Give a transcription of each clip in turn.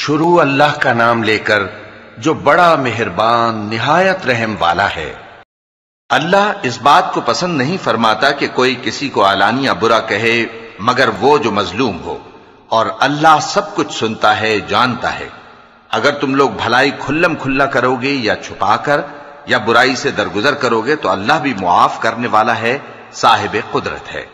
شروع اللہ کا نام لے کر جو بڑا مہربان نہایت رحم والا ہے۔ اللہ اس بات کو پسند نہیں فرماتا کہ کوئی کسی کو علانیہ برا کہے مگر وہ جو مظلوم ہو، اور اللہ سب کچھ سنتا ہے، جانتا ہے۔ اگر تم لوگ بھلائی کھلم کھلا کرو گے یا چھپا کر یا برائی سے درگزر کرو گے تو اللہ بھی معاف کرنے والا ہے، صاحب قدرت ہے۔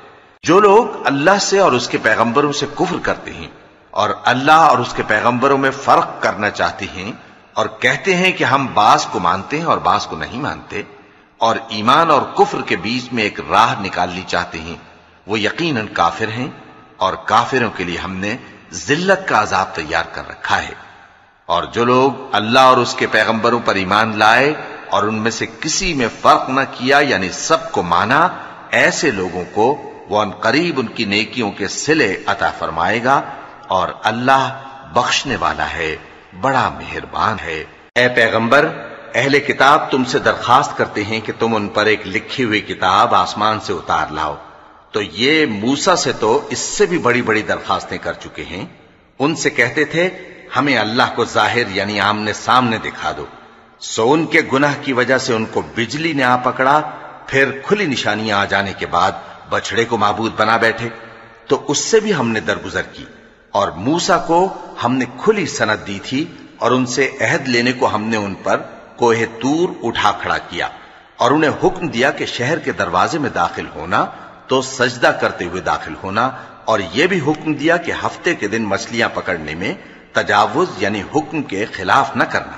جو لوگ اللہ سے اور اس کے پیغمبروں سے کفر کرتے ہیں اور اللہ اور اس کے پیغمبروں میں فرق کرنا چاہتے ہیں اور کہتے ہیں کہ ہم بعض کو مانتے ہیں اور بعض کو نہیں مانتے، اور ایمان اور کفر کے بیچ میں ایک راہ نکالنی چاہتے ہیں، وہ یقیناً کافر ہیں، اور کافروں کے لیے ہم نے ذلت کا عذاب تیار کر رکھا ہے۔ اور جو لوگ اللہ اور اس کے پیغمبروں پر ایمان لائے اور ان میں سے کسی میں فرق نہ کیا، یعنی سب کو مانا، ایسے لوگوں کو وہ ان قریب ان کی نیکیوں کے صلے عطا فرمائے گا، اور اللہ بخشنے والا ہے، بڑا مہربان ہے۔ اے پیغمبر، اہل کتاب تم سے درخواست کرتے ہیں کہ تم ان پر ایک لکھی ہوئی کتاب آسمان سے اتار لاؤ، تو یہ موسیٰ سے تو اس سے بھی بڑی بڑی درخواستیں کر چکے ہیں۔ ان سے کہتے تھے ہمیں اللہ کو ظاہر یعنی آمنے سامنے دکھا دو، سو ان کے گناہ کی وجہ سے ان کو بجلی نے آ پکڑا، پھر کھلی نشانیاں آ جانے کے بعد بچڑے کو معبود بنا بیٹھے، تو اس سے بھی ہم نے درگزر کی، اور موسیٰ کو ہم نے کھلی سند دی تھی، اور ان سے عہد لینے کو ہم نے ان پر کوہ طور اٹھا کھڑا کیا، اور انہیں حکم دیا کہ شہر کے دروازے میں داخل ہونا تو سجدہ کرتے ہوئے داخل ہونا، اور یہ بھی حکم دیا کہ ہفتے کے دن مچھلیاں پکڑنے میں تجاوز یعنی حکم کے خلاف نہ کرنا۔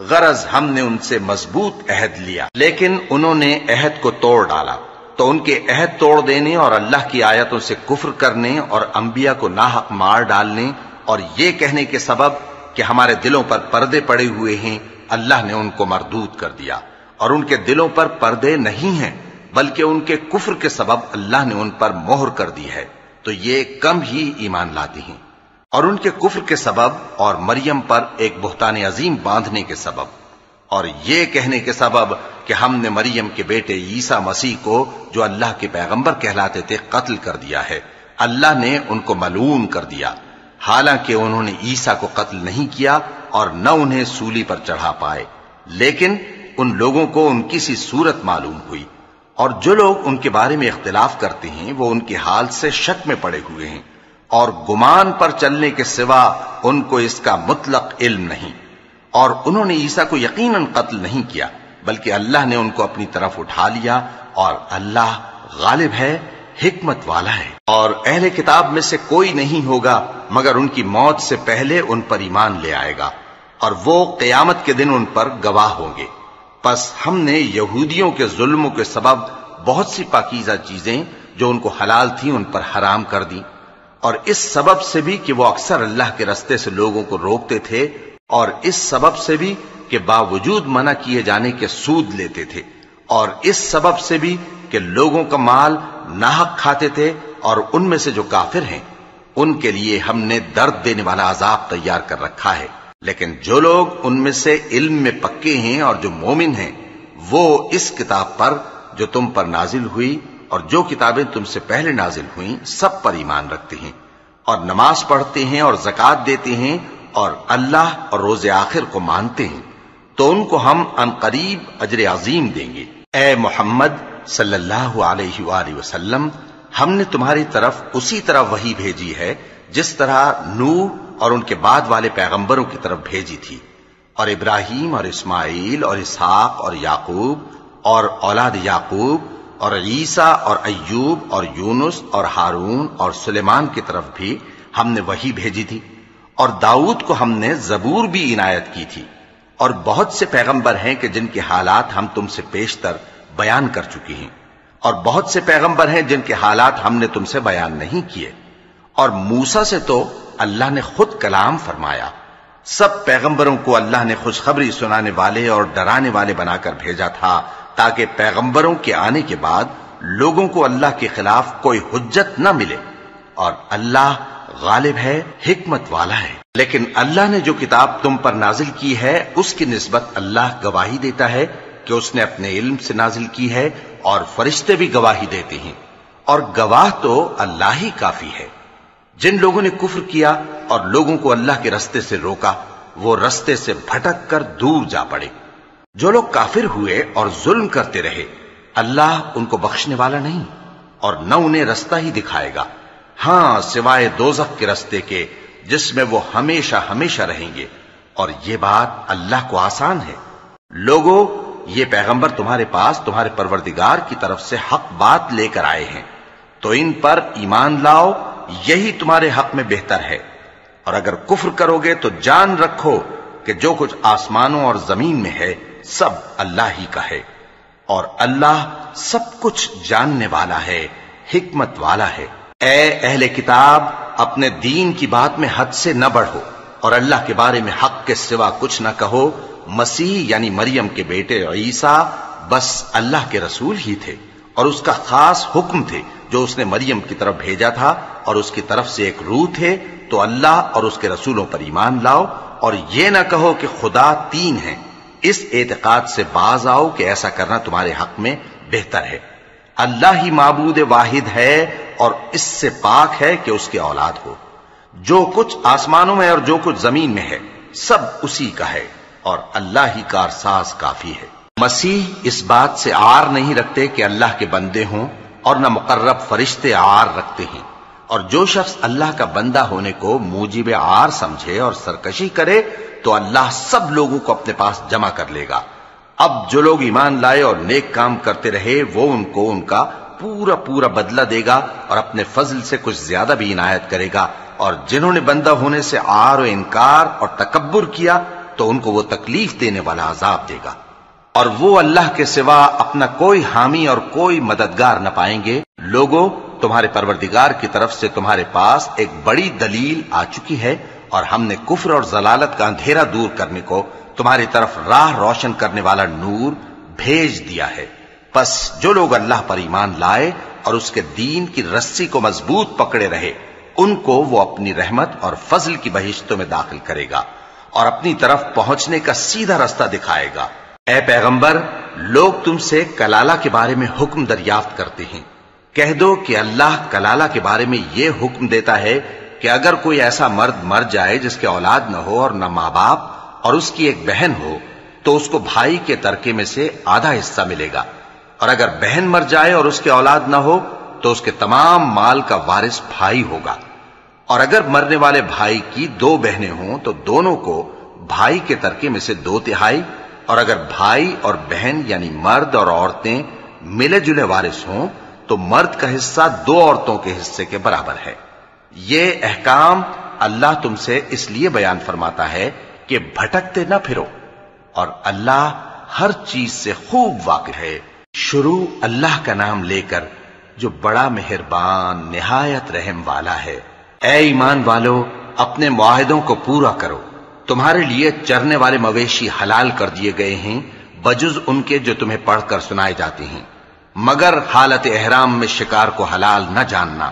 غرض ہم نے ان سے مضبوط عہد لیا، لیکن انہوں نے عہد کو توڑ ڈالا، تو ان کے عہد توڑ دینے اور اللہ کی آیتوں سے کفر کرنے اور انبیاء کو ناحق مار ڈالنے اور یہ کہنے کے سبب کہ ہمارے دلوں پر پردے پڑے ہوئے ہیں، اللہ نے ان کو مردود کر دیا، اور ان کے دلوں پر پردے نہیں ہیں بلکہ ان کے کفر کے سبب اللہ نے ان پر مہر کر دی ہے، تو یہ کم ہی ایمان لاتے ہیں۔ اور ان کے کفر کے سبب اور مریم پر ایک بہتان عظیم باندھنے کے سبب اور یہ کہنے کے سبب کہ ہم نے مریم کے بیٹے عیسیٰ مسیح کو جو اللہ کے پیغمبر کہلاتے تھے قتل کر دیا ہے، اللہ نے ان کو ملعون کر دیا، حالانکہ انہوں نے عیسیٰ کو قتل نہیں کیا اور نہ انہیں سولی پر چڑھا پائے، لیکن ان لوگوں کو ان کی سی صورت معلوم ہوئی، اور جو لوگ ان کے بارے میں اختلاف کرتے ہیں وہ ان کے حال سے شک میں پڑے ہوئے ہیں، اور گمان پر چلنے کے سوا ان کو اس کا مطلق علم نہیں، اور انہوں نے عیسیٰ کو یقیناً قتل نہیں کیا بلکہ اللہ نے ان کو اپنی طرف اٹھا لیا، اور اللہ غالب ہے، حکمت والا ہے۔ اور اہل کتاب میں سے کوئی نہیں ہوگا مگر ان کی موت سے پہلے ان پر ایمان لے آئے گا، اور وہ قیامت کے دن ان پر گواہ ہوں گے۔ پس ہم نے یہودیوں کے ظلموں کے سبب بہت سی پاکیزہ چیزیں جو ان کو حلال تھیں ان پر حرام کر دی، اور اس سبب سے بھی کہ وہ اکثر اللہ کے رستے سے لوگوں کو روکتے تھے، اور اس سبب سے بھی کہ باوجود منع کیے جانے کے سود لیتے تھے، اور اس سبب سے بھی کہ لوگوں کا مال ناحق کھاتے تھے، اور ان میں سے جو کافر ہیں ان کے لیے ہم نے درد دینے والا عذاب تیار کر رکھا ہے۔ لیکن جو لوگ ان میں سے علم میں پکے ہیں اور جو مومن ہیں وہ اس کتاب پر جو تم پر نازل ہوئی اور جو کتابیں تم سے پہلے نازل ہوئیں سب پر ایمان رکھتے ہیں، اور نماز پڑھتے ہیں اور زکوٰۃ دیتے ہیں اور اللہ اور روز آخر کو مانتے ہیں، تو ان کو ہم عنقریب اجر عظیم دیں گے۔ اے محمد صلی اللہ علیہ وآلہ وسلم، ہم نے تمہاری طرف اسی طرح وحی بھیجی ہے جس طرح نوح اور ان کے بعد والے پیغمبروں کی طرف بھیجی تھی، اور ابراہیم اور اسماعیل اور اسحاق اور یعقوب اور اولاد یعقوب اور عیسیٰ اور ایوب اور یونس اور ہارون اور سلیمان کی طرف بھی ہم نے وحی بھیجی تھی، اور داؤد کو ہم نے زبور بھی عنایت کی تھی، اور بہت سے پیغمبر ہیں کہ جن کے حالات ہم تم سے پیشتر بیان کر چکے ہیں، اور بہت سے پیغمبر ہیں جن کے حالات ہم نے تم سے بیان نہیں کیے، اور موسیٰ سے تو اللہ نے خود کلام فرمایا۔ سب پیغمبروں کو اللہ نے خوشخبری سنانے والے اور ڈرانے والے بنا کر بھیجا تھا تاکہ پیغمبروں کے آنے کے بعد لوگوں کو اللہ کے خلاف کوئی حجت نہ ملے، اور اللہ غالب ہے، حکمت والا ہے۔ لیکن اللہ نے جو کتاب تم پر نازل کی ہے اس کی نسبت اللہ گواہی دیتا ہے کہ اس نے اپنے علم سے نازل کی ہے، اور فرشتے بھی گواہی دیتے ہیں، اور گواہ تو اللہ ہی کافی ہے۔ جن لوگوں نے کفر کیا اور لوگوں کو اللہ کے رستے سے روکا وہ رستے سے بھٹک کر دور جا پڑے۔ جو لوگ کافر ہوئے اور ظلم کرتے رہے اللہ ان کو بخشنے والا نہیں اور نہ انہیں رستہ ہی دکھائے گا، ہاں سوائے دوزخ کے رستے کے جس میں وہ ہمیشہ ہمیشہ رہیں گے، اور یہ بات اللہ کو آسان ہے۔ لوگو، یہ پیغمبر تمہارے پاس تمہارے پروردگار کی طرف سے حق بات لے کر آئے ہیں، تو ان پر ایمان لاؤ، یہی تمہارے حق میں بہتر ہے۔ اور اگر کفر کرو گے تو جان رکھو کہ جو کچھ آسمانوں اور زمین میں ہے سب اللہ ہی کا ہے، اور اللہ سب کچھ جاننے والا ہے، حکمت والا ہے۔ اے اہل کتاب، اپنے دین کی بات میں حد سے نہ بڑھو اور اللہ کے بارے میں حق کے سوا کچھ نہ کہو۔ مسیح یعنی مریم کے بیٹے عیسیٰ بس اللہ کے رسول ہی تھے اور اس کا خاص حکم تھے جو اس نے مریم کی طرف بھیجا تھا، اور اس کی طرف سے ایک روح تھے۔ تو اللہ اور اس کے رسولوں پر ایمان لاؤ اور یہ نہ کہو کہ خدا تین ہیں، اس اعتقاد سے باز آؤ کہ ایسا کرنا تمہارے حق میں بہتر ہے۔ اللہ ہی معبود واحد ہے اور اس سے پاک ہے کہ اس کی اولاد ہو۔ جو کچھ آسمانوں میں اور جو کچھ زمین میں ہے سب اسی کا ہے، اور اللہ ہی کارساز کافی ہے۔ مسیح اس بات سے عار نہیں رکھتے کہ اللہ کے بندے ہوں، اور نہ مقرب فرشتے عار رکھتے ہیں، اور جو شخص اللہ کا بندہ ہونے کو موجب عار سمجھے اور سرکشی کرے تو اللہ سب لوگوں کو اپنے پاس جمع کر لے گا۔ اب جو لوگ ایمان لائے اور نیک کام کرتے رہے وہ ان کو ان کا پورا پورا بدلہ دے گا اور اپنے فضل سے کچھ زیادہ بھی عنایت کرے گا، اور جنہوں نے بندہ ہونے سے عار و انکار اور تکبر کیا تو ان کو وہ تکلیف دینے والا عذاب دے گا، اور وہ اللہ کے سوا اپنا کوئی حامی اور کوئی مددگار نہ پائیں گے۔ لوگوں، تمہارے پروردگار کی طرف سے تمہارے پاس ایک بڑی دلیل آ چکی ہے، اور ہم نے کفر اور ضلالت کا اندھیرا دور کرنے کو تمہاری طرف راہ روشن کرنے والا نور بھیج دیا ہے۔ پس جو لوگ اللہ پر ایمان لائے اور اس کے دین کی رسی کو مضبوط پکڑے رہے ان کو وہ اپنی رحمت اور فضل کی بہشتوں میں داخل کرے گا اور اپنی طرف پہنچنے کا سیدھا راستہ دکھائے گا۔ اے پیغمبر، لوگ تم سے کلالہ کے بارے میں حکم دریافت کرتے ہیں، کہہ دو کہ اللہ کلالہ کے بارے میں یہ حکم دیتا ہے کہ اگر کوئی ایسا مرد مر جائے جس کے اولاد نہ ہو اور نہ ماں باپ اور اس کی ایک بہن ہو تو اس کو بھائی کے ترکے میں سے آدھا حصہ ملے گا، اور اگر بہن مر جائے اور اس کے اولاد نہ ہو تو اس کے تمام مال کا وارث بھائی ہوگا، اور اگر مرنے والے بھائی کی دو بہنیں ہوں تو دونوں کو بھائی کے ترکے میں سے 2/3، اور اگر بھائی اور بہن یعنی مرد اور عورتیں ملے جلے وارث ہوں تو مرد کا حصہ 2 عورتوں کے حصے کے برابر ہے۔ یہ احکام اللہ تم سے اس لیے بیان فرماتا ہے کہ بھٹکتے نہ پھرو، اور اللہ ہر چیز سے خوب واقف ہے۔ شروع اللہ کا نام لے کر جو بڑا مہربان نہایت رحم والا ہے۔ اے ایمان والو، اپنے معاہدوں کو پورا کرو۔ تمہارے لیے چرنے والے مویشی حلال کر دیے گئے ہیں بجز ان کے جو تمہیں پڑھ کر سنائے جاتے ہیں، مگر حالت احرام میں شکار کو حلال نہ جاننا۔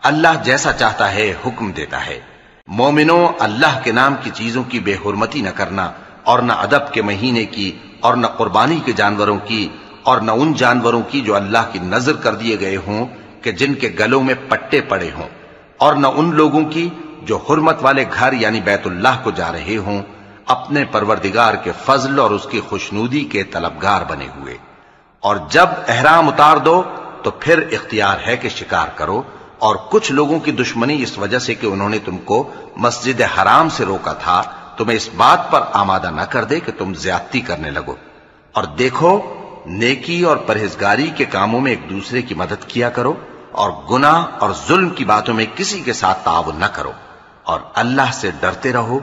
اللہ جیسا چاہتا ہے حکم دیتا ہے۔ مومنوں، اللہ کے نام کی چیزوں کی بے حرمتی نہ کرنا، اور نہ ادب کے مہینے کی، اور نہ قربانی کے جانوروں کی، اور نہ ان جانوروں کی جو اللہ کی نذر کر دیے گئے ہوں کہ جن کے گلوں میں پٹے پڑے ہوں، اور نہ ان لوگوں کی جو حرمت والے گھر یعنی بیت اللہ کو جا رہے ہوں اپنے پروردگار کے فضل اور اس کی خوشنودی کے طلبگار بنے ہوئے۔ اور جب احرام اتار دو تو پھر اختیار ہے کہ شکار کرو، اور کچھ لوگوں کی دشمنی اس وجہ سے کہ انہوں نے تم کو مسجد حرام سے روکا تھا تمہیں اس بات پر آمادہ نہ کر دے کہ تم زیادتی کرنے لگو۔ اور دیکھو، نیکی اور پرہیزگاری کے کاموں میں ایک دوسرے کی مدد کیا کرو، اور گناہ اور ظلم کی باتوں میں کسی کے ساتھ تعاون نہ کرو، اور اللہ سے ڈرتے رہو۔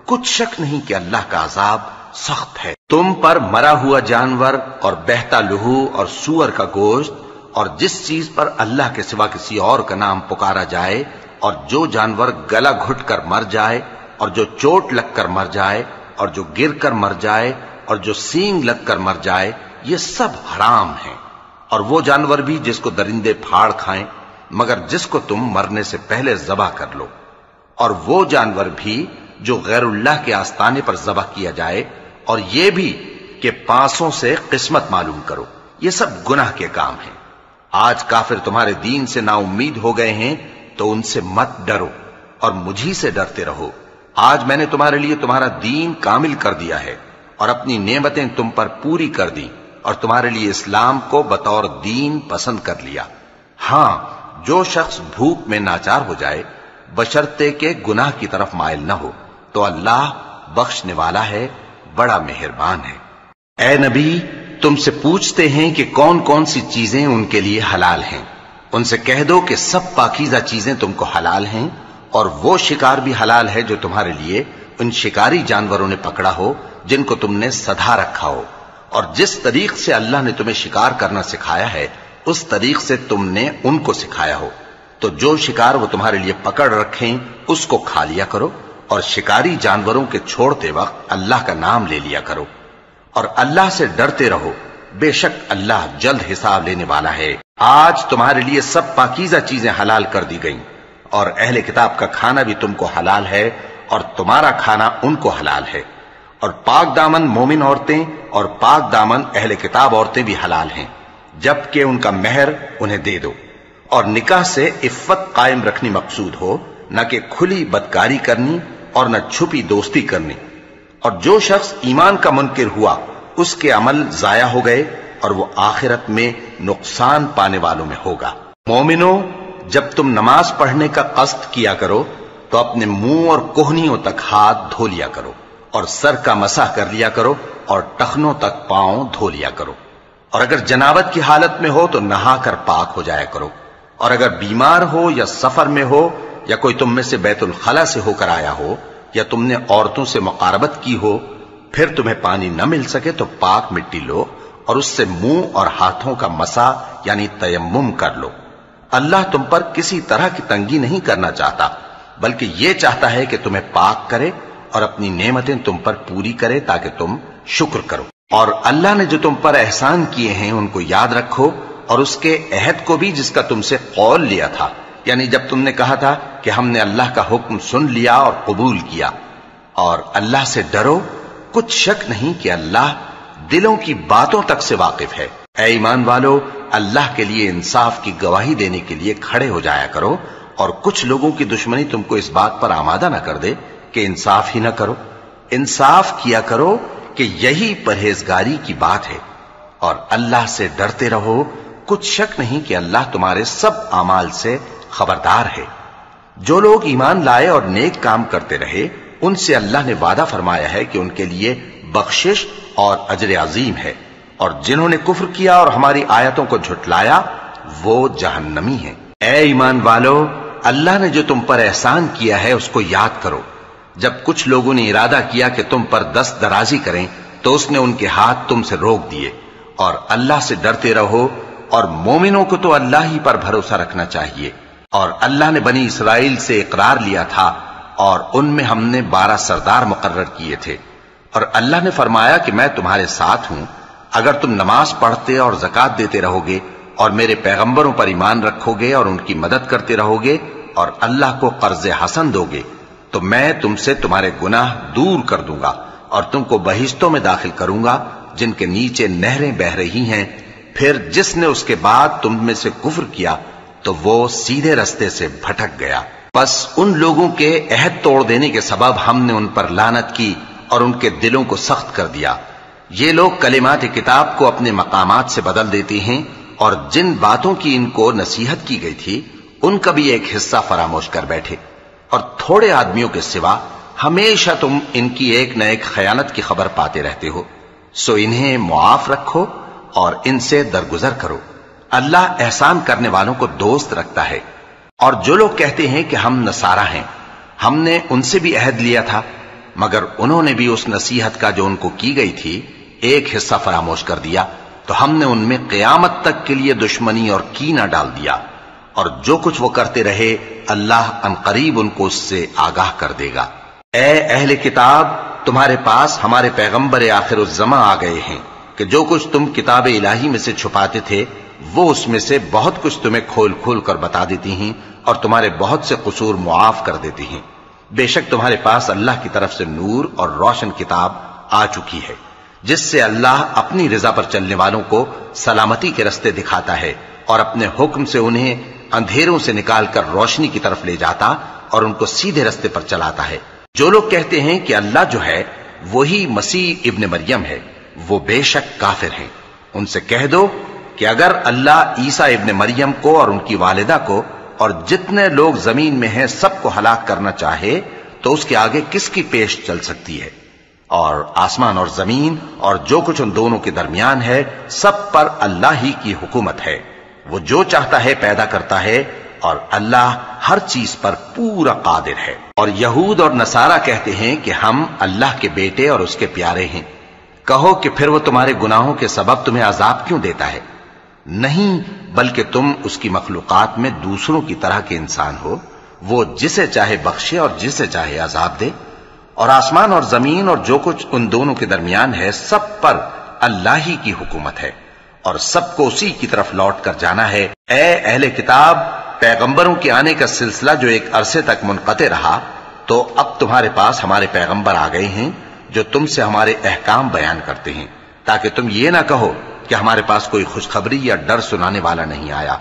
کچھ شک نہیں کہ اللہ کا عذاب سخت ہے۔ تم پر مرا ہوا جانور اور بہتا لہو اور سور کا گوشت اور جس چیز پر اللہ کے سوا کسی اور کا نام پکارا جائے، اور جو جانور گلا گھٹ کر مر جائے، اور جو چوٹ لگ کر مر جائے، اور جو گر کر مر جائے، اور جو سینگ لگ کر مر جائے، یہ سب حرام ہیں۔ اور وہ جانور بھی جس کو درندے پھاڑ کھائیں، مگر جس کو تم مرنے سے پہلے ذبح کر لو، اور وہ جانور بھی جو غیر اللہ کے آستانے پر ذبح کیا جائے، اور یہ بھی کہ پانسوں سے قسمت معلوم کرو۔ یہ سب گناہ کے کام ہیں۔ آج کافر تمہارے دین سے نا امید ہو گئے ہیں تو ان سے مت ڈرو اور مجھی سے ڈرتے رہو۔ آج میں نے تمہارے لیے تمہارا دین کامل کر دیا ہے اور اپنی نعمتیں تم پر پوری کر دی اور تمہارے لیے اسلام کو بطور دین پسند کر لیا۔ ہاں، جو شخص بھوک میں ناچار ہو جائے بشرطے کہ گناہ کی طرف مائل نہ ہو تو اللہ بخشنے والا ہے، بڑا مہربان ہے۔ اے نبی، تم سے پوچھتے ہیں کہ کون کون سی چیزیں ان کے لیے حلال ہیں۔ ان سے کہہ دو کہ سب پاکیزہ چیزیں تم کو حلال ہیں، اور وہ شکار بھی حلال ہے جو تمہارے لیے ان شکاری جانوروں نے پکڑا ہو جن کو تم نے سدھا رکھا ہو، اور جس طریق سے اللہ نے تمہیں شکار کرنا سکھایا ہے اس طریق سے تم نے ان کو سکھایا ہو۔ تو جو شکار وہ تمہارے لیے پکڑ رکھیں اس کو کھا لیا کرو، اور شکاری جانوروں کے چھوڑتے وقت اللہ کا نام لے لیا کرو، اور اللہ سے ڈرتے رہو، بے شک اللہ جلد حساب لینے والا ہے۔ آج تمہارے لیے سب پاکیزہ چیزیں حلال کر دی گئیں، اور اہل کتاب کا کھانا بھی تم کو حلال ہے اور تمہارا کھانا ان کو حلال ہے، اور پاک دامن مومن عورتیں اور پاک دامن اہل کتاب عورتیں بھی حلال ہیں، جبکہ ان کا مہر انہیں دے دو، اور نکاح سے عفت قائم رکھنی مقصود ہو، نہ کہ کھلی بدکاری کرنی اور نہ چھپی دوستی کرنی۔ اور جو شخص ایمان کا منکر ہوا اس کے عمل ضائع ہو گئے اور وہ آخرت میں نقصان پانے والوں میں ہوگا۔ مومنوں، جب تم نماز پڑھنے کا قصد کیا کرو تو اپنے منہ اور کوہنیوں تک ہاتھ دھو لیا کرو، اور سر کا مسح کر لیا کرو، اور ٹخنوں تک پاؤں دھو لیا کرو، اور اگر جنابت کی حالت میں ہو تو نہا کر پاک ہو جایا کرو، اور اگر بیمار ہو یا سفر میں ہو یا کوئی تم میں سے بیت الخلا سے ہو کر آیا ہو یا تم نے عورتوں سے مقاربت کی ہو، پھر تمہیں پانی نہ مل سکے تو پاک مٹی لو اور اس سے منہ اور ہاتھوں کا مسح یعنی تیمم کر لو۔ اللہ تم پر کسی طرح کی تنگی نہیں کرنا چاہتا، بلکہ یہ چاہتا ہے کہ تمہیں پاک کرے اور اپنی نعمتیں تم پر پوری کرے تاکہ تم شکر کرو۔ اور اللہ نے جو تم پر احسان کیے ہیں ان کو یاد رکھو، اور اس کے عہد کو بھی جس کا تم سے قول لیا تھا، یعنی جب تم نے کہا تھا کہ ہم نے اللہ کا حکم سن لیا اور قبول کیا۔ اور اللہ سے ڈرو، کچھ شک نہیں کہ اللہ دلوں کی باتوں تک سے واقف ہے۔ اے ایمان والو، اللہ کے لیے انصاف کی گواہی دینے کے لیے کھڑے ہو جایا کرو، اور کچھ لوگوں کی دشمنی تم کو اس بات پر آمادہ نہ کر دے کہ انصاف ہی نہ کرو۔ انصاف کیا کرو کہ یہی پرہیزگاری کی بات ہے، اور اللہ سے ڈرتے رہو، کچھ شک نہیں کہ اللہ تمہارے سب اعمال سے خبردار ہے۔ جو لوگ ایمان لائے اور نیک کام کرتے رہے ان سے اللہ نے وعدہ فرمایا ہے کہ ان کے لیے بخشش اور اجر عظیم ہے، اور جنہوں نے کفر کیا اور ہماری آیتوں کو جھٹلایا وہ جہنمی ہیں۔ اے ایمان والو، اللہ نے جو تم پر احسان کیا ہے اس کو یاد کرو۔ جب کچھ لوگوں نے ارادہ کیا کہ تم پر دست درازی کریں تو اس نے ان کے ہاتھ تم سے روک دیے، اور اللہ سے ڈرتے رہو، اور مومنوں کو تو اللہ ہی پر بھروسہ رکھنا چاہیے۔ اور اللہ نے بنی اسرائیل سے اقرار لیا تھا اور ان میں ہم نے 12 سردار مقرر کیے تھے، اور اللہ نے فرمایا کہ میں تمہارے ساتھ ہوں اگر تم نماز پڑھتے اور زکوٰۃ دیتے رہو گے اور میرے پیغمبروں پر ایمان رکھو گے اور ان کی مدد کرتے رہو گے اور اللہ کو قرض حسن دو گے تو میں تم سے تمہارے گناہ دور کر دوں گا اور تم کو بہشتوں میں داخل کروں گا جن کے نیچے نہریں بہ رہی ہیں۔ پھر جس نے اس کے بعد تم میں سے کفر کیا تو وہ سیدھے رستے سے بھٹک گیا۔ پس ان لوگوں کے عہد توڑ دینے کے سبب ہم نے ان پر لعنت کی اور ان کے دلوں کو سخت کر دیا۔ یہ لوگ کلمات کتاب کو اپنے مقامات سے بدل دیتے ہیں، اور جن باتوں کی ان کو نصیحت کی گئی تھی ان کا بھی ایک حصہ فراموش کر بیٹھے، اور تھوڑے آدمیوں کے سوا ہمیشہ تم ان کی ایک نہ ایک خیانت کی خبر پاتے رہتے ہو، سو انہیں معاف رکھو اور ان سے درگزر کرو۔ اللہ احسان کرنے والوں کو دوست رکھتا ہے۔ اور جو لوگ کہتے ہیں کہ ہم نصارہ ہیں، ہم نے ان سے بھی عہد لیا تھا، مگر انہوں نے بھی اس نصیحت کا جو ان کو کی گئی تھی ایک حصہ فراموش کر دیا، تو ہم نے ان میں قیامت تک کے لیے دشمنی اور کینہ ڈال دیا، اور جو کچھ وہ کرتے رہے اللہ عنقریب ان کو اس سے آگاہ کر دے گا۔ اے اہل کتاب، تمہارے پاس ہمارے پیغمبر آخر الزماں آ گئے ہیں کہ جو کچھ تم کتاب الہی میں سے چھپاتے تھے وہ اس میں سے بہت کچھ تمہیں کھول کھول کر بتا دیتی ہیں اور تمہارے بہت سے قصور معاف کر دیتی ہیں۔ بے شک تمہارے پاس اللہ کی طرف سے نور اور روشن کتاب آ چکی ہے جس سے اللہ اپنی رضا پر چلنے والوں کو سلامتی کے رستے دکھاتا ہے اور اپنے حکم سے انہیں اندھیروں سے نکال کر روشنی کی طرف لے جاتا اور ان کو سیدھے رستے پر چلاتا ہے۔ جو لوگ کہتے ہیں کہ اللہ جو ہے وہی مسیح ابن مریم ہے، وہ بے شک کافر ہیں۔ ان سے کہہ دو کہ اگر اللہ عیسیٰ ابن مریم کو اور ان کی والدہ کو اور جتنے لوگ زمین میں ہیں سب کو ہلاک کرنا چاہے تو اس کے آگے کس کی پیش چل سکتی ہے؟ اور آسمان اور زمین اور جو کچھ ان دونوں کے درمیان ہے سب پر اللہ ہی کی حکومت ہے۔ وہ جو چاہتا ہے پیدا کرتا ہے اور اللہ ہر چیز پر پورا قادر ہے۔ اور یہود اور نصارہ کہتے ہیں کہ ہم اللہ کے بیٹے اور اس کے پیارے ہیں۔ کہو کہ پھر وہ تمہارے گناہوں کے سبب تمہیں عذاب کیوں دیتا ہے؟ نہیں، بلکہ تم اس کی مخلوقات میں دوسروں کی طرح کے انسان ہو، وہ جسے چاہے بخشے اور جسے چاہے عذاب دے۔ اور آسمان اور زمین اور جو کچھ ان دونوں کے درمیان ہے سب پر اللہ ہی کی حکومت ہے اور سب کو اسی کی طرف لوٹ کر جانا ہے۔ اے اہل کتاب، پیغمبروں کے آنے کا سلسلہ جو ایک عرصے تک منقطع رہا، تو اب تمہارے پاس ہمارے پیغمبر آ گئے ہیں جو تم سے ہمارے احکام بیان کرتے ہیں، تاکہ تم یہ نہ کہو کہ ہمارے پاس کوئی خوشخبری یا ڈر سنانے والا نہیں آیا۔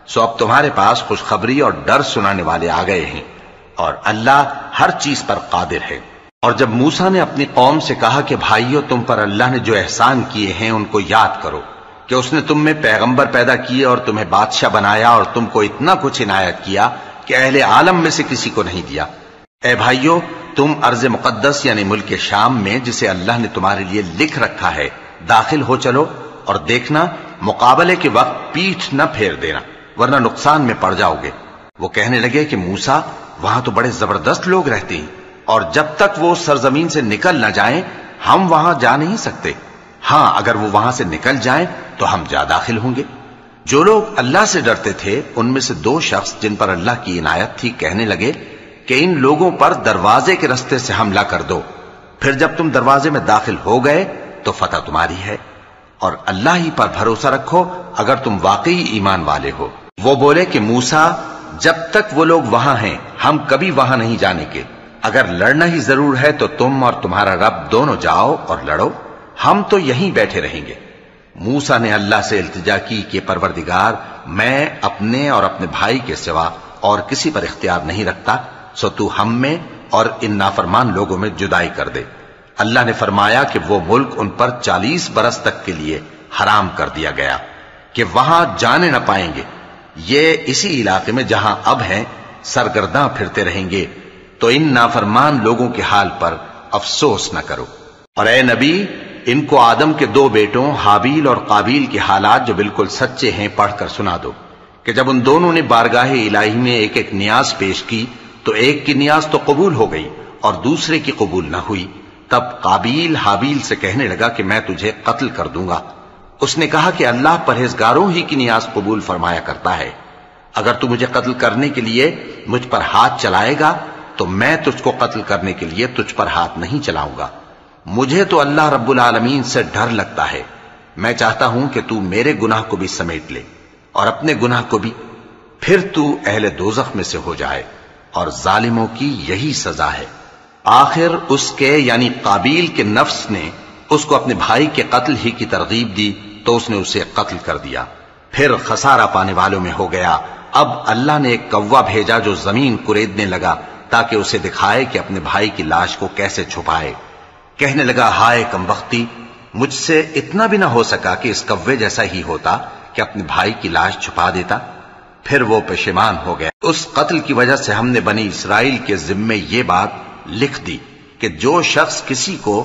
سو اب تمہارے پاس خوشخبری اور ڈر سنانے والے آ گئے ہیں، اور اللہ ہر چیز پر قادر ہے۔ اور جب موسیٰ نے اپنی قوم سے کہا کہ بھائیو، تم پر اللہ نے جو احسان کیے ہیں ان کو یاد کرو، کہ اس نے تم میں پیغمبر پیدا کیے اور تمہیں بادشاہ بنایا اور تم کو اتنا کچھ عنایت کیا کہ اہل عالم میں سے کسی کو نہیں دیا۔ اے بھائیو، تم ارض مقدس یعنی ملک شام میں جسے اللہ نے تمہارے لیے لکھ رکھا ہے داخل ہو چلو، اور دیکھنا مقابلے کے وقت پیٹھ نہ پھیر دینا ورنہ نقصان میں پڑ جاؤ گے۔ وہ کہنے لگے کہ موسیٰ، وہاں تو بڑے زبردست لوگ رہتے ہیں، اور جب تک وہ سرزمین سے نکل نہ جائیں ہم وہاں جا نہیں سکتے۔ ہاں، اگر وہ وہاں سے نکل جائیں تو ہم جا داخل ہوں گے۔ جو لوگ اللہ سے ڈرتے تھے ان میں سے دو شخص جن پر اللہ کی عنایت تھی کہنے لگے کہ ان لوگوں پر دروازے کے رستے سے حملہ کر دو، پھر جب تم دروازے میں داخل ہو گئے تو فتح تمہاری ہے، اور اللہ ہی پر بھروسہ رکھو اگر تم واقعی ایمان والے ہو۔ وہ بولے کہ موسیٰ، جب تک وہ لوگ وہاں ہیں ہم کبھی وہاں نہیں جانے کے، اگر لڑنا ہی ضرور ہے تو تم اور تمہارا رب دونوں جاؤ اور لڑو، ہم تو یہیں بیٹھے رہیں گے۔ موسیٰ نے اللہ سے التجا کی کہ پروردگار، میں اپنے اور اپنے بھائی کے سوا اور کسی پر اختیار نہیں رکھتا، سو تو ہم میں اور ان نافرمان لوگوں میں جدائی کر دے۔ اللہ نے فرمایا کہ وہ ملک ان پر 40 برس تک کے لیے حرام کر دیا گیا کہ وہاں جانے نہ پائیں گے۔ یہ اسی علاقے میں جہاں اب ہیں سرگرداں پھرتے رہیں گے، تو ان نافرمان لوگوں کے حال پر افسوس نہ کرو۔ اور اے نبی، ان کو آدم کے 2 بیٹوں حابیل اور قابیل کے حالات جو بالکل سچے ہیں پڑھ کر سنا دو کہ جب ان دونوں نے بارگاہ الہی میں ایک ایک نیاز پیش کی تو ایک کی نیاز تو قبول ہو گئی اور دوسرے کی قبول نہ ہوئی۔ تب قابیل حابیل سے کہنے لگا کہ میں تجھے قتل کر دوں گا۔ اس نے کہا کہ اللہ پرہیزگاروں ہی کی نیاز قبول فرمایا کرتا ہے، اگر تو مجھے قتل کرنے کے لیے مجھ پر ہاتھ چلائے گا تو میں تجھ کو قتل کرنے کے لیے تجھ پر ہاتھ نہیں چلاؤں گا۔ مجھے تو اللہ رب العالمین سے ڈر لگتا ہے، میں چاہتا ہوں کہ تو میرے گناہ کو بھی سمیٹ لے اور اپنے گناہ کو بھی، پھر تو اہل دوزخ میں سے ہو جائے، اور ظالموں کی یہی سزا ہے۔ آخر اس کے یعنی قابیل کے نفس نے اس کو اپنے بھائی کے قتل ہی کی ترغیب دی تو اس نے اسے قتل کر دیا، پھر خسارہ پانے والوں میں ہو گیا۔ اب اللہ نے ایک کوا بھیجا جو زمین کریدنے لگا تاکہ اسے دکھائے کہ اپنے بھائی کی لاش کو کیسے چھپائے۔ کہنے لگا، ہائے کمبختی، مجھ سے اتنا بھی نہ ہو سکا کہ اس کوے جیسا ہی ہوتا کہ اپنے بھائی کی لاش چھپا دیتا۔ پھر وہ پشیمان ہو گیا۔ اس قتل کی وجہ سے ہم نے بنی اسرائیل کے ذمے یہ بات لکھ دی کہ جو شخص کسی کو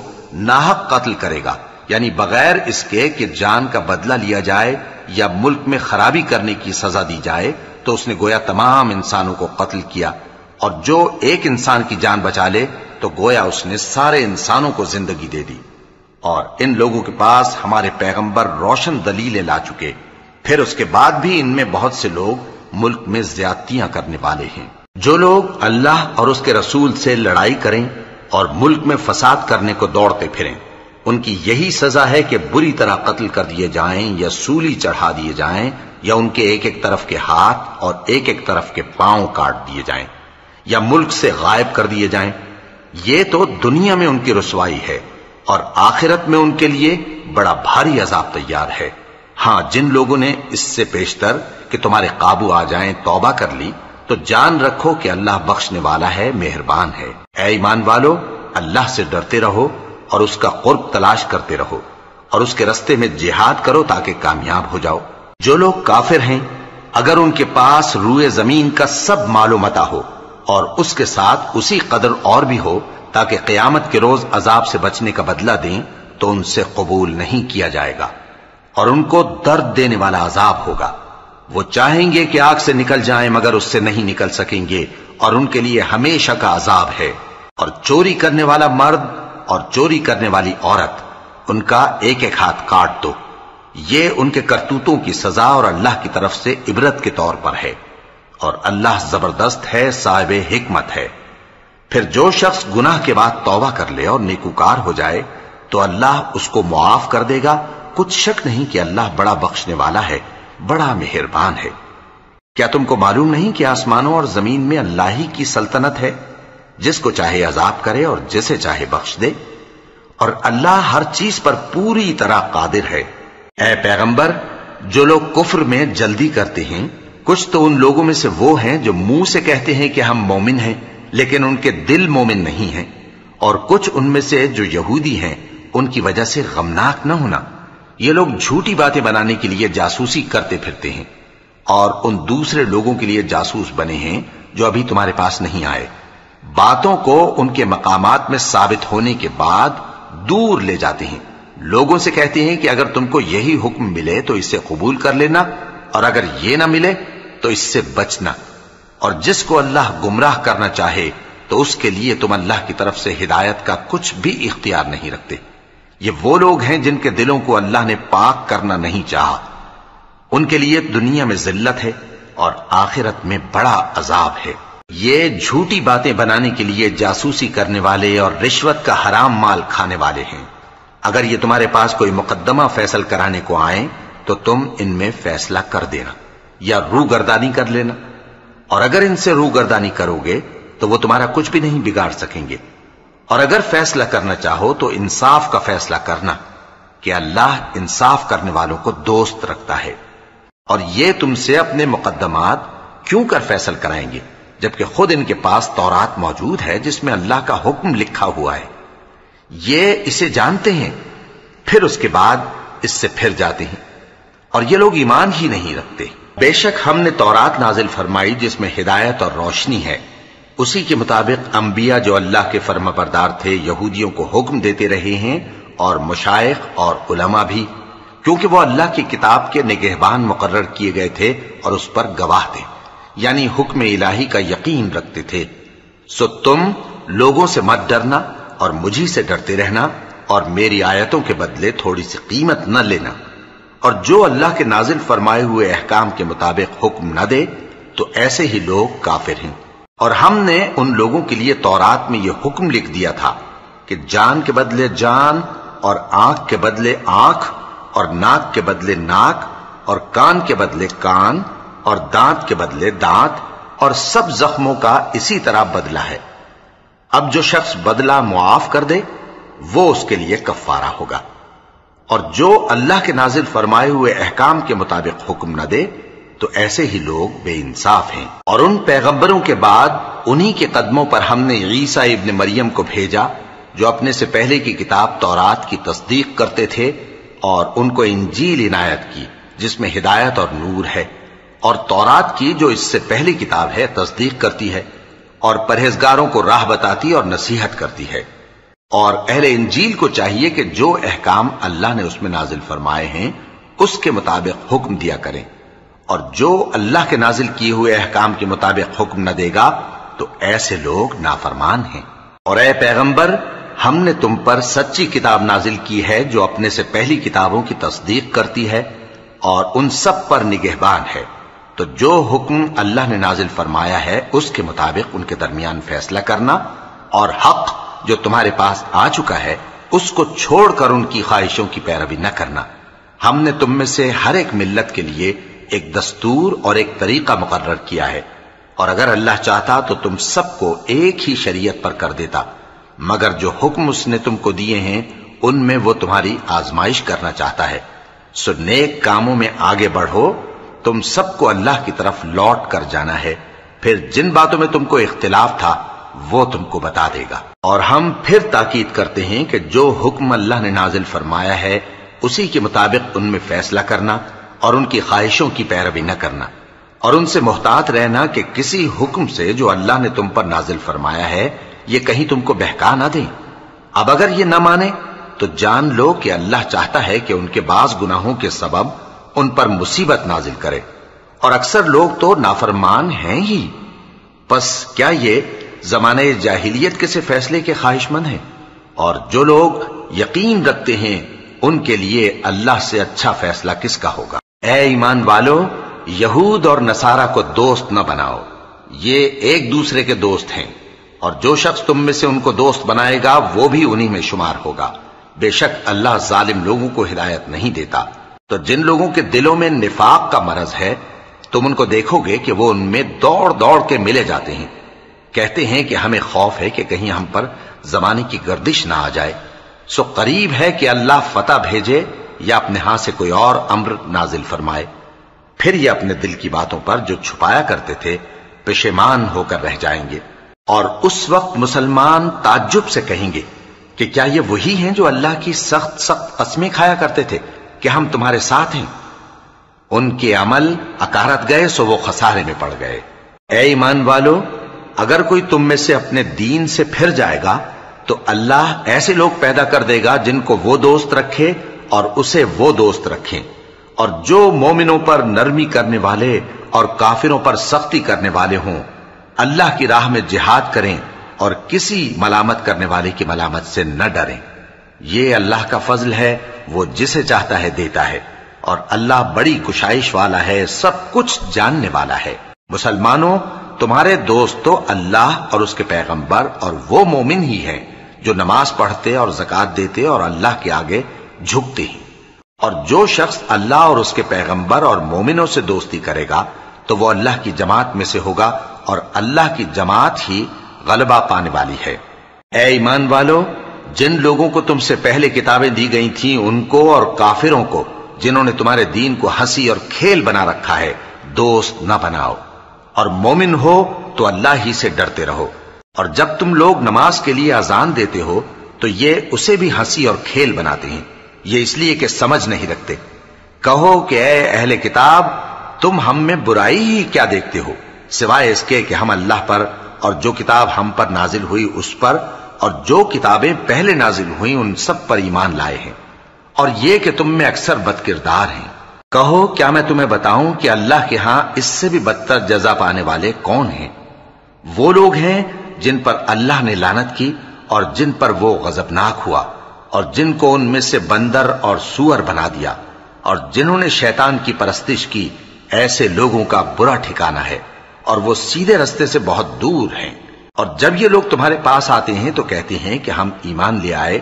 ناحق قتل کرے گا، یعنی بغیر اس کے کہ جان کا بدلہ لیا جائے یا ملک میں خرابی کرنے کی سزا دی جائے، تو اس نے گویا تمام انسانوں کو قتل کیا، اور جو ایک انسان کی جان بچا لے تو گویا اس نے سارے انسانوں کو زندگی دے دی۔ اور ان لوگوں کے پاس ہمارے پیغمبر روشن دلیلیں لا چکے، پھر اس کے بعد بھی ان میں بہت سے لوگ ملک میں زیادتیاں کرنے والے ہیں۔ جو لوگ اللہ اور اس کے رسول سے لڑائی کریں اور ملک میں فساد کرنے کو دوڑتے پھریں، ان کی یہی سزا ہے کہ بری طرح قتل کر دیے جائیں یا سولی چڑھا دیے جائیں، یا ان کے ایک ایک طرف کے ہاتھ اور ایک ایک طرف کے پاؤں کاٹ دیے جائیں، یا ملک سے غائب کر دیے جائیں۔ یہ تو دنیا میں ان کی رسوائی ہے، اور آخرت میں ان کے لیے بڑا بھاری عذاب تیار ہے۔ ہاں، جن لوگوں نے اس سے پیشتر کہ تمہارے قابو آ جائیں توبہ کر لی تو جان رکھو کہ اللہ بخشنے والا ہے، مہربان ہے۔ اے ایمان والو، اللہ سے ڈرتے رہو اور اس کا قرب تلاش کرتے رہو اور اس کے رستے میں جہاد کرو تاکہ کامیاب ہو جاؤ۔ جو لوگ کافر ہیں، اگر ان کے پاس روئے زمین کا سب مال و متاع ہو اور اس کے ساتھ اسی قدر اور بھی ہو تاکہ قیامت کے روز عذاب سے بچنے کا بدلہ دیں، تو ان سے قبول نہیں کیا جائے گا اور ان کو درد دینے والا عذاب ہوگا۔ وہ چاہیں گے کہ آگ سے نکل جائیں مگر اس سے نہیں نکل سکیں گے اور ان کے لیے ہمیشہ کا عذاب ہے۔ اور چوری کرنے والا مرد اور چوری کرنے والی عورت، ان کا ایک ایک ہاتھ کاٹ دو، یہ ان کے کرتوتوں کی سزا اور اللہ کی طرف سے عبرت کے طور پر ہے، اور اللہ زبردست ہے، صاحب حکمت ہے۔ پھر جو شخص گناہ کے بعد توبہ کر لے اور نیکوکار ہو جائے تو اللہ اس کو معاف کر دے گا۔ کچھ شک نہیں کہ اللہ بڑا بخشنے والا ہے، بڑا مہربان ہے۔ کیا تم کو معلوم نہیں کہ آسمانوں اور زمین میں اللہ ہی کی سلطنت ہے، جس کو چاہے عذاب کرے اور جسے چاہے بخش دے، اور اللہ ہر چیز پر پوری طرح قادر ہے۔ اے پیغمبر، جو لوگ کفر میں جلدی کرتے ہیں، کچھ تو ان لوگوں میں سے وہ ہیں جو منہ سے کہتے ہیں کہ ہم مومن ہیں لیکن ان کے دل مومن نہیں ہیں، اور کچھ ان میں سے جو یہودی ہیں، ان کی وجہ سے غمناک نہ ہونا۔ یہ لوگ جھوٹی باتیں بنانے کے لیے جاسوسی کرتے پھرتے ہیں اور ان دوسرے لوگوں کے لیے جاسوس بنے ہیں جو ابھی تمہارے پاس نہیں آئے۔ باتوں کو ان کے مقامات میں ثابت ہونے کے بعد دور لے جاتے ہیں، لوگوں سے کہتے ہیں کہ اگر تم کو یہی حکم ملے تو اسے قبول کر لینا، اور اگر یہ نہ ملے تو اس سے بچنا، اور جس کو اللہ گمراہ کرنا چاہے تو اس کے لیے تم اللہ کی طرف سے ہدایت کا کچھ بھی اختیار نہیں رکھتے۔ یہ وہ لوگ ہیں جن کے دلوں کو اللہ نے پاک کرنا نہیں چاہا، ان کے لیے دنیا میں ذلت ہے اور آخرت میں بڑا عذاب ہے۔ یہ جھوٹی باتیں بنانے کے لیے جاسوسی کرنے والے اور رشوت کا حرام مال کھانے والے ہیں۔ اگر یہ تمہارے پاس کوئی مقدمہ فیصل کرانے کو آئیں تو تم ان میں فیصلہ کر دینا یا روگردانی کر لینا، اور اگر ان سے روگردانی کرو گے تو وہ تمہارا کچھ بھی نہیں بگاڑ سکیں گے، اور اگر فیصلہ کرنا چاہو تو انصاف کا فیصلہ کرنا کہ اللہ انصاف کرنے والوں کو دوست رکھتا ہے۔ اور یہ تم سے اپنے مقدمات کیوں کر فیصل کرائیں گے جبکہ خود ان کے پاس تورات موجود ہے جس میں اللہ کا حکم لکھا ہوا ہے۔ یہ اسے جانتے ہیں، پھر اس کے بعد اس سے پھر جاتے ہیں، اور یہ لوگ ایمان ہی نہیں رکھتے۔ بے شک ہم نے تورات نازل فرمائی جس میں ہدایت اور روشنی ہے، اسی کے مطابق انبیاء جو اللہ کے فرمانبردار تھے یہودیوں کو حکم دیتے رہے ہیں، اور مشائخ اور علماء بھی، کیونکہ وہ اللہ کی کتاب کے نگہبان مقرر کیے گئے تھے اور اس پر گواہ تھے، یعنی حکم الہی کا یقین رکھتے تھے۔ سو تم لوگوں سے مت ڈرنا اور مجھی سے ڈرتے رہنا، اور میری آیتوں کے بدلے تھوڑی سی قیمت نہ لینا، اور جو اللہ کے نازل فرمائے ہوئے احکام کے مطابق حکم نہ دے تو ایسے ہی لوگ کافر ہیں۔ اور ہم نے ان لوگوں کے لیے تورات میں یہ حکم لکھ دیا تھا کہ جان کے بدلے جان، اور آنکھ کے بدلے آنکھ، اور ناک کے بدلے ناک، اور کان کے بدلے کان، اور دانت کے بدلے دانت، اور سب زخموں کا اسی طرح بدلہ ہے۔ اب جو شخص بدلہ معاف کر دے وہ اس کے لیے کفارہ ہوگا، اور جو اللہ کے نازل فرمائے ہوئے احکام کے مطابق حکم نہ دے تو ایسے ہی لوگ بے انصاف ہیں۔ اور ان پیغمبروں کے بعد انہی کے قدموں پر ہم نے عیسیٰ ابن مریم کو بھیجا جو اپنے سے پہلے کی کتاب تورات کی تصدیق کرتے تھے، اور ان کو انجیل عنایت کی جس میں ہدایت اور نور ہے، اور تورات کی جو اس سے پہلی کتاب ہے تصدیق کرتی ہے اور پرہیزگاروں کو راہ بتاتی اور نصیحت کرتی ہے۔ اور اہل انجیل کو چاہیے کہ جو احکام اللہ نے اس میں نازل فرمائے ہیں اس کے مطابق حکم دیا کریں، اور جو اللہ کے نازل کیے ہوئے احکام کے مطابق حکم نہ دے گا تو ایسے لوگ نافرمان ہیں۔ اور اے پیغمبر، ہم نے تم پر سچی کتاب نازل کی ہے جو اپنے سے پہلی کتابوں کی تصدیق کرتی ہے اور ان سب پر نگہبان ہے، تو جو حکم اللہ نے نازل فرمایا ہے اس کے مطابق ان کے درمیان فیصلہ کرنا، اور حق جو تمہارے پاس آ چکا ہے اس کو چھوڑ کر ان کی خواہشوں کی پیروی نہ کرنا۔ ہم نے تم میں سے ہر ایک ملت کے لیے ایک دستور اور ایک طریقہ مقرر کیا ہے، اور اگر اللہ چاہتا تو تم سب کو ایک ہی شریعت پر کر دیتا، مگر جو حکم اس نے تم کو دیے ہیں ان میں وہ تمہاری آزمائش کرنا چاہتا ہے، سو نیک کاموں میں آگے بڑھو، تم سب کو اللہ کی طرف لوٹ کر جانا ہے، پھر جن باتوں میں تم کو اختلاف تھا وہ تم کو بتا دے گا۔ اور ہم پھر تاکید کرتے ہیں کہ جو حکم اللہ نے نازل فرمایا ہے اسی کے مطابق ان میں فیصلہ کرنا اور ان کی خواہشوں کی پیروی نہ کرنا، اور ان سے محتاط رہنا کہ کسی حکم سے جو اللہ نے تم پر نازل فرمایا ہے یہ کہیں تم کو بہکا نہ دیں۔ اب اگر یہ نہ مانے تو جان لو کہ اللہ چاہتا ہے کہ ان کے بعض گناہوں کے سبب ان پر مصیبت نازل کرے، اور اکثر لوگ تو نافرمان ہیں ہی۔ پس کیا یہ زمانہ جاہلیت کے سے فیصلے کے خواہش مند ہیں؟ اور جو لوگ یقین رکھتے ہیں ان کے لیے اللہ سے اچھا فیصلہ کس کا ہوگا؟ اے ایمان والو، یہود اور نصارہ کو دوست نہ بناؤ، یہ ایک دوسرے کے دوست ہیں، اور جو شخص تم میں سے ان کو دوست بنائے گا وہ بھی انہی میں شمار ہوگا۔ بے شک اللہ ظالم لوگوں کو ہدایت نہیں دیتا۔ تو جن لوگوں کے دلوں میں نفاق کا مرض ہے تم ان کو دیکھو گے کہ وہ ان میں دوڑ دوڑ کے ملے جاتے ہیں، کہتے ہیں کہ ہمیں خوف ہے کہ کہیں ہم پر زمانے کی گردش نہ آ جائے، سو قریب ہے کہ اللہ فتح بھیجے یا اپنے ہاں سے کوئی اور امر نازل فرمائے، پھر یہ اپنے دل کی باتوں پر جو چھپایا کرتے تھے پشیمان ہو کر رہ جائیں گے۔ اور اس وقت مسلمان تعجب سے کہیں گے کہ کیا یہ وہی ہیں جو اللہ کی سخت سخت قسمیں کھایا کرتے تھے کہ ہم تمہارے ساتھ ہیں؟ ان کے عمل اکارت گئے سو وہ خسارے میں پڑ گئے۔ اے ایمان والو، اگر کوئی تم میں سے اپنے دین سے پھر جائے گا تو اللہ ایسے لوگ پیدا کر دے گا جن کو وہ دوست رکھے اور اسے وہ دوست رکھیں، اور جو مومنوں پر نرمی کرنے والے اور کافروں پر سختی کرنے والے ہوں، اللہ کی راہ میں جہاد کریں اور کسی ملامت کرنے والے کی ملامت سے نہ ڈریں۔ یہ اللہ کا فضل ہے، وہ جسے چاہتا ہے دیتا ہے، اور اللہ بڑی کشائش والا ہے، سب کچھ جاننے والا ہے۔ مسلمانوں، تمہارے دوست تو اللہ اور اس کے پیغمبر اور وہ مومن ہی ہیں جو نماز پڑھتے اور زکوٰۃ دیتے اور اللہ کے آگے جھکتے ہیں۔ اور جو شخص اللہ اور اس کے پیغمبر اور مومنوں سے دوستی کرے گا تو وہ اللہ کی جماعت میں سے ہوگا، اور اللہ کی جماعت ہی غلبہ پانے والی ہے۔ اے ایمان والو، جن لوگوں کو تم سے پہلے کتابیں دی گئی تھیں ان کو اور کافروں کو جنہوں نے تمہارے دین کو ہنسی اور کھیل بنا رکھا ہے دوست نہ بناؤ، اور مومن ہو تو اللہ ہی سے ڈرتے رہو۔ اور جب تم لوگ نماز کے لیے اذان دیتے ہو تو یہ اسے بھی ہنسی اور کھیل بناتے ہیں، یہ اس لیے کہ سمجھ نہیں رکھتے۔ کہو کہ اے اہل کتاب، تم ہم میں برائی ہی کیا دیکھتے ہو، سوائے اس کے کہ ہم اللہ پر اور جو کتاب ہم پر نازل ہوئی اس پر اور جو کتابیں پہلے نازل ہوئیں ان سب پر ایمان لائے ہیں، اور یہ کہ تم میں اکثر بد کردار ہیں۔ کہو کیا میں تمہیں بتاؤں کہ اللہ کے ہاں اس سے بھی بدتر جزا پانے والے کون ہیں؟ وہ لوگ ہیں جن پر اللہ نے لعنت کی اور جن پر وہ غضبناک ہوا، اور جن کو ان میں سے بندر اور سور بنا دیا، اور جنہوں نے شیطان کی پرستش کی، ایسے لوگوں کا برا ٹھکانہ ہے، اور وہ سیدھے رستے سے بہت دور ہیں۔ اور جب یہ لوگ تمہارے پاس آتے ہیں تو کہتے ہیں کہ ہم ایمان لے آئے،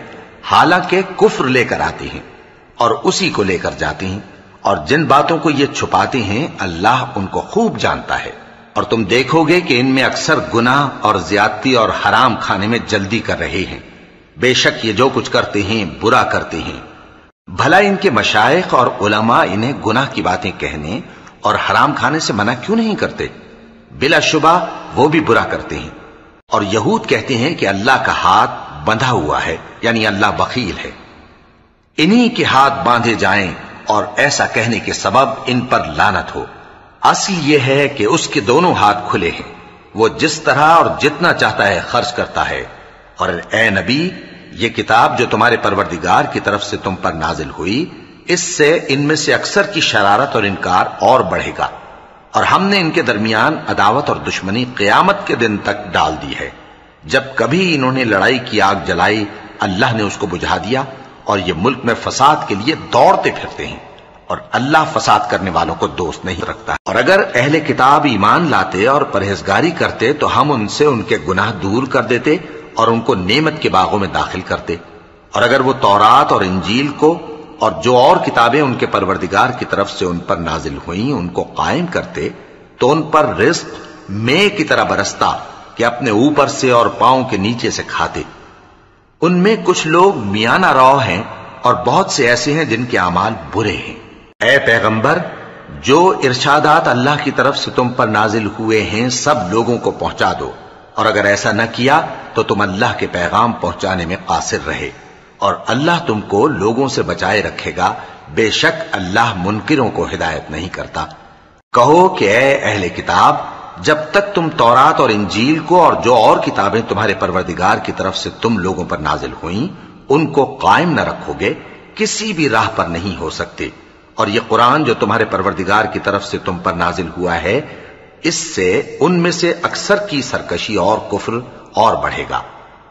حالانکہ کفر لے کر آتے ہیں اور اسی کو لے کر جاتے ہیں، اور جن باتوں کو یہ چھپاتے ہیں اللہ ان کو خوب جانتا ہے۔ اور تم دیکھو گے کہ ان میں اکثر گناہ اور زیادتی اور حرام کھانے میں جلدی کر رہے ہیں، بے شک یہ جو کچھ کرتے ہیں برا کرتے ہیں۔ بھلا ان کے مشائخ اور علماء انہیں گناہ کی باتیں کہنے اور حرام کھانے سے منع کیوں نہیں کرتے؟ بلا شبہ وہ بھی برا کرتے ہیں۔ اور یہود کہتے ہیں کہ اللہ کا ہاتھ بندھا ہوا ہے، یعنی اللہ بخیل ہے، انہی کے ہاتھ باندھے جائیں، اور ایسا کہنے کے سبب ان پر لعنت ہو۔ اصل یہ ہے کہ اس کے دونوں ہاتھ کھلے ہیں، وہ جس طرح اور جتنا چاہتا ہے خرچ کرتا ہے۔ اور اے نبی، یہ کتاب جو تمہارے پروردگار کی طرف سے تم پر نازل ہوئی، اس سے ان میں سے اکثر کی شرارت اور انکار اور بڑھے گا، اور ہم نے ان کے درمیان عداوت اور دشمنی قیامت کے دن تک ڈال دی ہے۔ جب کبھی انہوں نے لڑائی کی آگ جلائی اللہ نے اس کو بجھا دیا، اور یہ ملک میں فساد کے لیے دوڑتے پھرتے ہیں، اور اللہ فساد کرنے والوں کو دوست نہیں رکھتا۔ اور اگر اہل کتاب ایمان لاتے اور پرہیزگاری کرتے تو ہم ان سے ان کے گناہ دور کر دیتے اور ان کو نعمت کے باغوں میں داخل کرتے۔ اور اگر وہ تورات اور انجیل کو اور جو اور کتابیں ان کے پروردگار کی طرف سے ان پر نازل ہوئیں ان کو قائم کرتے تو ان پر رزق مے کی طرح برستا کہ اپنے اوپر سے اور پاؤں کے نیچے سے کھاتے۔ ان میں کچھ لوگ میانہ رو ہیں اور بہت سے ایسے ہیں جن کے اعمال برے ہیں۔ اے پیغمبر، جو ارشادات اللہ کی طرف سے تم پر نازل ہوئے ہیں سب لوگوں کو پہنچا دو، اور اگر ایسا نہ کیا تو تم اللہ کے پیغام پہنچانے میں قاصر رہے، اور اللہ تم کو لوگوں سے بچائے رکھے گا، بے شک اللہ منکروں کو ہدایت نہیں کرتا۔ کہو کہ اے اہل کتاب، جب تک تم تورات اور انجیل کو اور جو اور کتابیں تمہارے پروردگار کی طرف سے تم لوگوں پر نازل ہوئیں ان کو قائم نہ رکھو گے، کسی بھی راہ پر نہیں ہو سکتے، اور یہ قرآن جو تمہارے پروردگار کی طرف سے تم پر نازل ہوا ہے، اس سے ان میں سے اکثر کی سرکشی اور کفر اور بڑھے گا،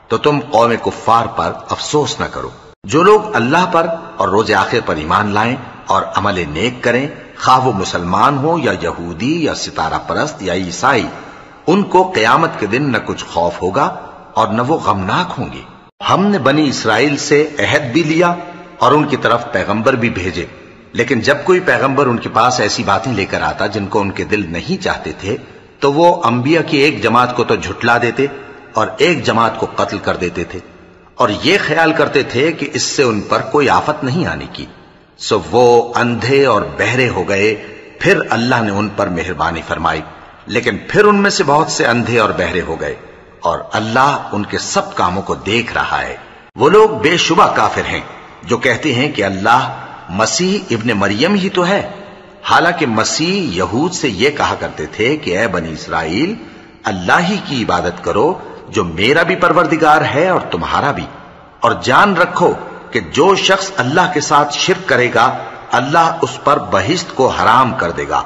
تو تم قوم کفار پر افسوس نہ کرو۔ جو لوگ اللہ پر اور روز آخر پر ایمان لائیں اور عمل نیک کریں، خواہ وہ مسلمان ہو یا یہودی یا ستارہ پرست یا عیسائی، ان کو قیامت کے دن نہ کچھ خوف ہوگا اور نہ وہ غمناک ہوں گے۔ ہم نے بنی اسرائیل سے عہد بھی لیا اور ان کی طرف پیغمبر بھی بھیجے، لیکن جب کوئی پیغمبر ان کے پاس ایسی باتیں لے کر آتا جن کو ان کے دل نہیں چاہتے تھے تو وہ انبیاء کی ایک جماعت کو تو جھٹلا دیتے اور ایک جماعت کو قتل کر دیتے تھے، اور یہ خیال کرتے تھے کہ اس سے ان پر کوئی آفت نہیں آنے کی، سو وہ اندھے اور بہرے ہو گئے۔ پھر اللہ نے ان پر مہربانی فرمائی، لیکن پھر ان میں سے بہت سے اندھے اور بہرے ہو گئے، اور اللہ ان کے سب کاموں کو دیکھ رہا ہے۔ وہ لوگ بے شبہ کافر ہیں جو کہتے ہیں کہ اللہ مسیح ابن مریم ہی تو ہے، حالانکہ مسیح یہود سے یہ کہا کرتے تھے کہ اے بنی اسرائیل، اللہ ہی کی عبادت کرو جو میرا بھی پروردگار ہے اور تمہارا بھی، اور جان رکھو کہ جو شخص اللہ کے ساتھ شرک کرے گا اللہ اس پر بہشت کو حرام کر دے گا،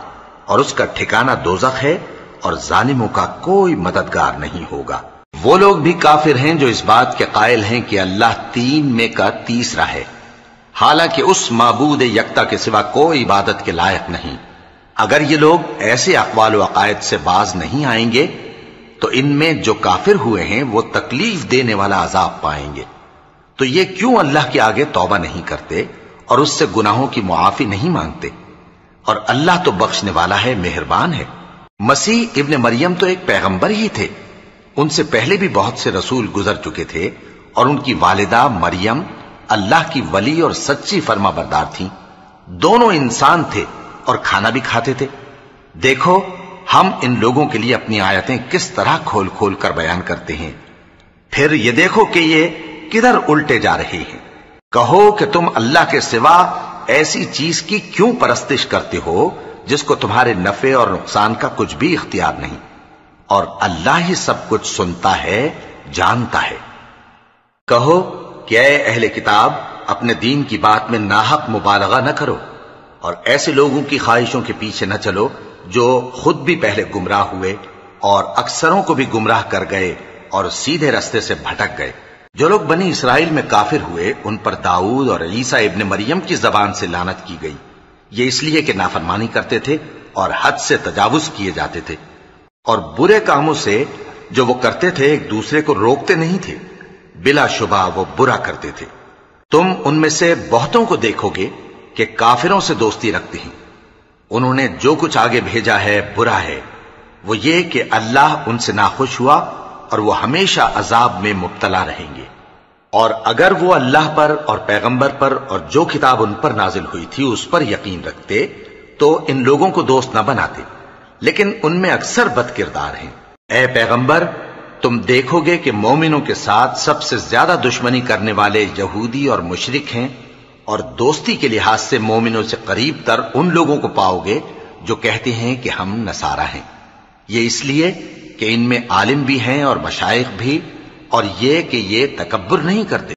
اور اس کا ٹھکانہ دوزخ ہے، اور ظالموں کا کوئی مددگار نہیں ہوگا۔ وہ لوگ بھی کافر ہیں جو اس بات کے قائل ہیں کہ اللہ تین میں کا تیسرا ہے، حالانکہ اس معبود یکتا کے سوا کوئی عبادت کے لائق نہیں۔ اگر یہ لوگ ایسے اقوال و عقائد سے باز نہیں آئیں گے تو ان میں جو کافر ہوئے ہیں وہ تکلیف دینے والا عذاب پائیں گے۔ تو یہ کیوں اللہ کے آگے توبہ نہیں کرتے اور اس سے گناہوں کی معافی نہیں مانگتے؟ اور اللہ تو بخشنے والا ہے، مہربان ہے۔ مسیح ابن مریم تو ایک پیغمبر ہی تھے، ان سے پہلے بھی بہت سے رسول گزر چکے تھے، اور ان کی والدہ مریم اللہ کی ولی اور سچی فرما بردار تھیں، دونوں انسان تھے اور کھانا بھی کھاتے تھے۔ دیکھو ہم ان لوگوں کے لیے اپنی آیتیں کس طرح کھول کھول کر بیان کرتے ہیں، پھر یہ دیکھو کہ یہ کدھر الٹے جا رہے ہیں۔ کہو کہ تم اللہ کے سوا ایسی چیز کی کیوں پرستش کرتے ہو جس کو تمہارے نفع اور نقصان کا کچھ بھی اختیار نہیں، اور اللہ ہی سب کچھ سنتا ہے، جانتا ہے۔ کہو کہ اے اہل کتاب، اپنے دین کی بات میں ناحق مبالغہ نہ کرو، اور ایسے لوگوں کی خواہشوں کے پیچھے نہ چلو جو خود بھی پہلے گمراہ ہوئے اور اکثروں کو بھی گمراہ کر گئے اور سیدھے رستے سے بھٹک گئے۔ جو لوگ بنی اسرائیل میں کافر ہوئے ان پر داؤد اور عیسیٰ ابن مریم کی زبان سے لعنت کی گئی، یہ اس لیے کہ نافرمانی کرتے تھے اور حد سے تجاوز کیے جاتے تھے، اور برے کاموں سے جو وہ کرتے تھے ایک دوسرے کو روکتے نہیں تھے، بلا شبہ وہ برا کرتے تھے۔ تم ان میں سے بہتوں کو دیکھو گے کہ کافروں سے دوستی رکھتے ہیں، انہوں نے جو کچھ آگے بھیجا ہے برا ہے، وہ یہ کہ اللہ ان سے ناخوش ہوا اور وہ ہمیشہ عذاب میں مبتلا رہیں گے۔ اور اگر وہ اللہ پر اور پیغمبر پر اور جو کتاب ان پر نازل ہوئی تھی اس پر یقین رکھتے تو ان لوگوں کو دوست نہ بناتے، لیکن ان میں اکثر بد کردار ہیں۔ اے پیغمبر، تم دیکھو گے کہ مومنوں کے ساتھ سب سے زیادہ دشمنی کرنے والے یہودی اور مشرک ہیں، اور دوستی کے لحاظ سے مومنوں سے قریب تر ان لوگوں کو پاؤ گے جو کہتے ہیں کہ ہم نصارہ ہیں، یہ اس لیے کہ ان میں عالم بھی ہیں اور مشائخ بھی، اور یہ کہ یہ تکبر نہیں کرتے۔